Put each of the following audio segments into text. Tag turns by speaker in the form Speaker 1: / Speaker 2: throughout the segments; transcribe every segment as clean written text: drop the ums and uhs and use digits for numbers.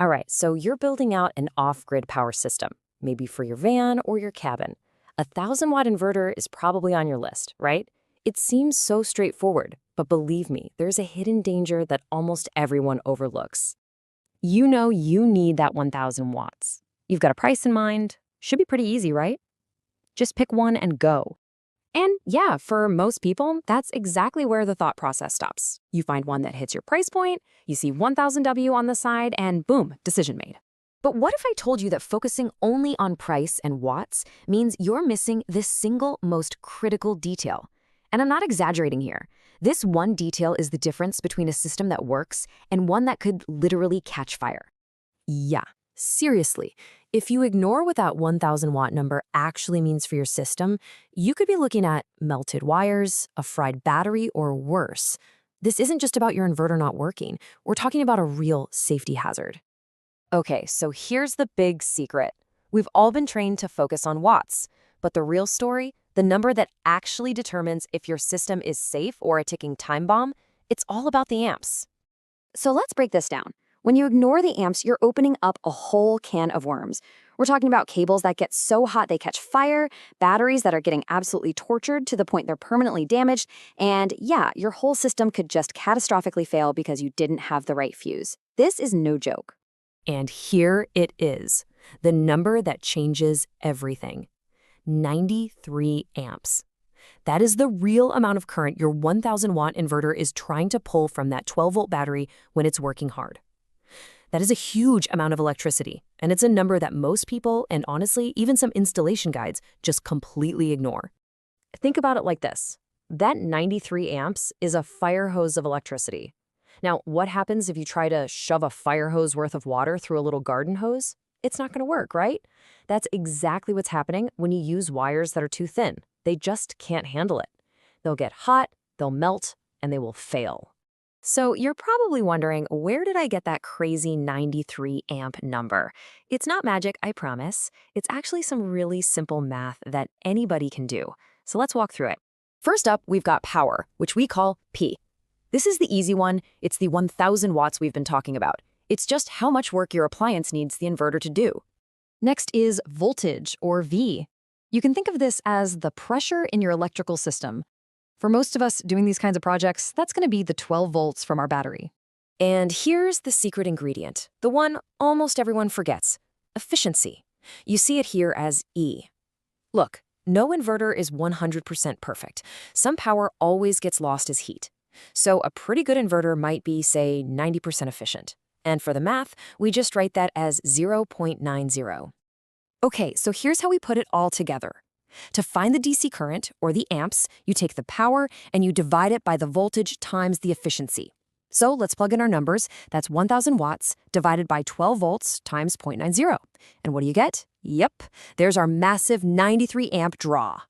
Speaker 1: All right, so you're building out an off-grid power system, maybe for your van or your cabin. A 1,000-watt inverter is probably on your list, right? It seems so straightforward, but believe me, there's a hidden danger that almost everyone overlooks. You know you need that 1,000 watts. You've got a price in mind. Should be pretty easy, right? Just pick one and go. And yeah, for most people, that's exactly where the thought process stops. You find one that hits your price point, you see 1,000 W on the side, and boom, decision made. But what if I told you that focusing only on price and watts means you're missing this single most critical detail? And I'm not exaggerating here. This one detail is the difference between a system that works and one that could literally catch fire. Yeah, seriously. If you ignore what that 1,000-watt number actually means for your system, you could be looking at melted wires, a fried battery, or worse. This isn't just about your inverter not working. We're talking about a real safety hazard. Okay, so here's the big secret. We've all been trained to focus on watts, but the real story, the number that actually determines if your system is safe or a ticking time bomb, it's all about the amps.
Speaker 2: So let's break this down. When you ignore the amps, you're opening up a whole can of worms. We're talking about cables that get so hot they catch fire, batteries that are getting absolutely tortured to the point they're permanently damaged, and yeah, your whole system could just catastrophically fail because you didn't have the right fuse. This is no joke.
Speaker 1: And here it is, the number that changes everything. 93 amps. That is the real amount of current your 1,000-watt inverter is trying to pull from that 12-volt battery when it's working hard. That is a huge amount of electricity, and it's a number that most people, and honestly, even some installation guides, just completely ignore. Think about it like this. That 93 amps is a fire hose of electricity. Now, what happens if you try to shove a fire hose worth of water through a little garden hose? It's not going to work, right? That's exactly what's happening when you use wires that are too thin. They just can't handle it. They'll get hot, they'll melt, and they will fail. So you're probably wondering, where did I get that crazy 93 amp number? It's not magic, I promise. It's actually some really simple math that anybody can do. So let's walk through it. First up, we've got power, which we call P. This is the easy one. It's the 1,000 watts we've been talking about. It's just how much work your appliance needs the inverter to do. Next is voltage, or V. You can think of this as the pressure in your electrical system. For most of us doing these kinds of projects, that's going to be the 12 volts from our battery. And here's the secret ingredient, the one almost everyone forgets: efficiency. You see it here as E. Look, no inverter is 100% perfect. Some power always gets lost as heat. So a pretty good inverter might be, say, 90% efficient. And for the math, we just write that as 0.90. Okay, so here's how we put it all together. To find the DC current, or the amps, you take the power and you divide it by the voltage times the efficiency. So let's plug in our numbers. That's 1,000 watts divided by 12 volts times 0.90. And what do you get? Yep, there's our massive 93 amp draw.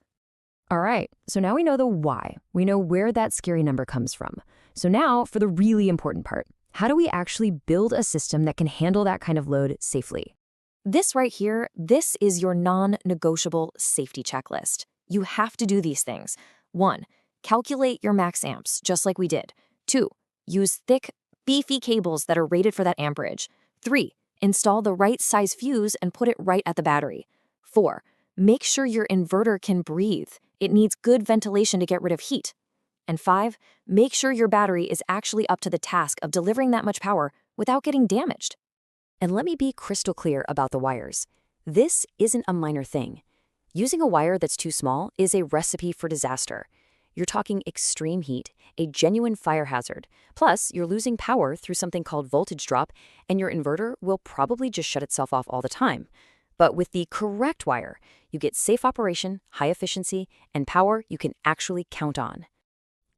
Speaker 1: All right, so now we know the why. We know where that scary number comes from. So now for the really important part. How do we actually build a system that can handle that kind of load safely? This right here, this is your non-negotiable safety checklist. You have to do these things. 1, calculate your max amps, just like we did. 2, use thick, beefy cables that are rated for that amperage. 3, install the right size fuse and put it right at the battery. 4, make sure your inverter can breathe. It needs good ventilation to get rid of heat. And 5, make sure your battery is actually up to the task of delivering that much power without getting damaged. And let me be crystal clear about the wires. This isn't a minor thing. Using a wire that's too small is a recipe for disaster. You're talking extreme heat, a genuine fire hazard. Plus, you're losing power through something called voltage drop, and your inverter will probably just shut itself off all the time. But with the correct wire, you get safe operation, high efficiency, and power you can actually count on.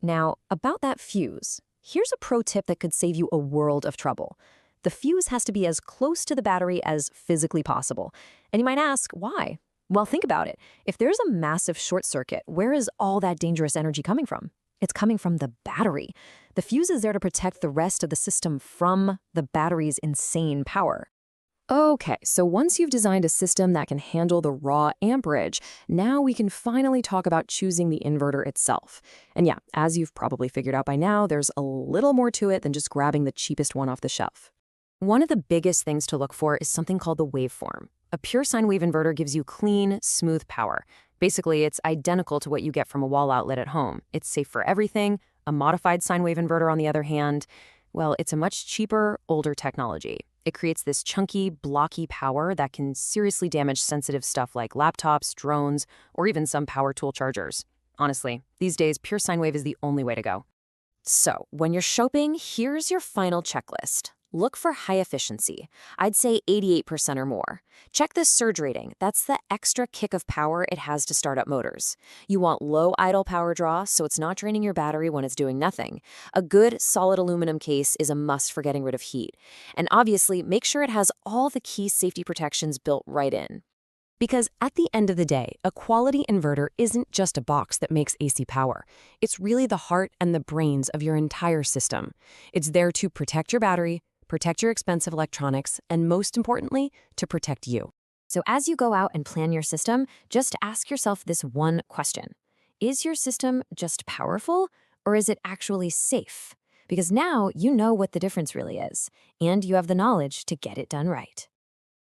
Speaker 1: Now, about that fuse, here's a pro tip that could save you a world of trouble. The fuse has to be as close to the battery as physically possible. And you might ask, why? Well, think about it. If there's a massive short circuit, where is all that dangerous energy coming from? It's coming from the battery. The fuse is there to protect the rest of the system from the battery's insane power. Okay, so once you've designed a system that can handle the raw amperage, now we can finally talk about choosing the inverter itself. And yeah, as you've probably figured out by now, there's a little more to it than just grabbing the cheapest one off the shelf. One of the biggest things to look for is something called the waveform. A pure sine wave inverter gives you clean, smooth power. Basically, it's identical to what you get from a wall outlet at home. It's safe for everything. A modified sine wave inverter, on the other hand, well, it's a much cheaper, older technology. It creates this chunky, blocky power that can seriously damage sensitive stuff like laptops, drones, or even some power tool chargers. Honestly, these days, pure sine wave is the only way to go. So, when you're shopping, here's your final checklist. Look for high efficiency. I'd say 88% or more. Check the surge rating. That's the extra kick of power it has to start up motors. You want low idle power draw, so it's not draining your battery when it's doing nothing. A good, solid aluminum case is a must for getting rid of heat. And obviously, make sure it has all the key safety protections built right in. Because at the end of the day, a quality inverter isn't just a box that makes AC power. It's really the heart and the brains of your entire system. It's there to protect your battery, protect your expensive electronics, and most importantly, to protect you.
Speaker 2: So as you go out and plan your system, just ask yourself this one question. Is your system just powerful, or is it actually safe? Because now you know what the difference really is, and you have the knowledge to get it done right.